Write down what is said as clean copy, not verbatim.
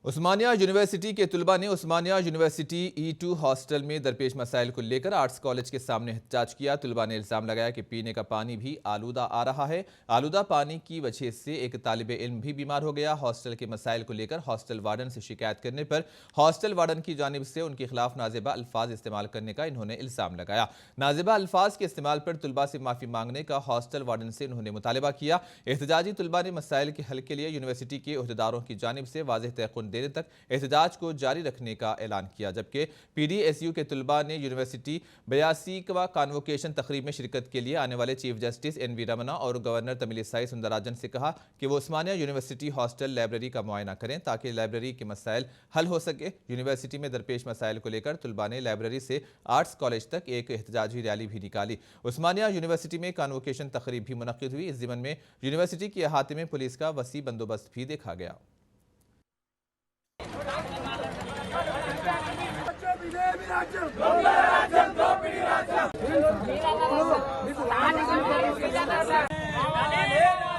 عثمانیہ یونیورسٹی کے طلباء نے عثمانیہ یونیورسٹی E2 ہاسٹل میں درپیش مسائل کو لے کر آرٹس کالج کے سامنے احتجاج کیا۔ طلباء نے الزام لگایا کہ پینے کا پانی بھی آلودہ آ رہا ہے۔ آلودہ پانی کی وجہ سے ایک طالب علم بھی بیمار ہو گیا۔ ہاسٹل کے مسائل کو لے کر ہاسٹل وارڈن سے شکایت کرنے پر ہاسٹل وارڈن کی جانب سے ان کے خلاف نازیبہ الفاظ استعمال کرنے کا انہوں نے الزام لگایا۔ نازیبہ الفاظ کے استعمال پر طلباء سے معافی مانگنے کا ہاسٹل وارڈن سے انہوں نے مطالبہ کیا۔ احتجاجی طلباء نے مسائل کے حل کے لیے یونیورسٹی کے عہدیداروں کی جانب سے واضح تیقن دینے تک احتجاج کو جاری رکھنے کا اعلان کیا، جبکہ PDSU کے طلباء نے یونیورسٹی 82واں کانوکیشن تقریب میں شرکت کے لیے آنے والے چیف جسٹس NV رمنا اور گورنر تملسائی سندراراجن سے کہا کہ وہ عثمانیہ یونیورسٹی ہاسٹل لائبریری کا معائنہ کریں تاکہ لائبریری کے مسائل حل ہو سکے۔ یونیورسٹی میں درپیش مسائل کو لے کر طلباء نے لائبریری سے آرٹس کالج تک ایک احتجاجی ریلی بھی نکالی۔ عثمانیہ یونیورسٹی میں کانوکیشن تقریب بھی منعقد ہوئی۔ اس ضمن میں یونیورسٹی کے احاطے میں پولیس کا وسیع بندوبست بھی دیکھا گیا۔ Gracias.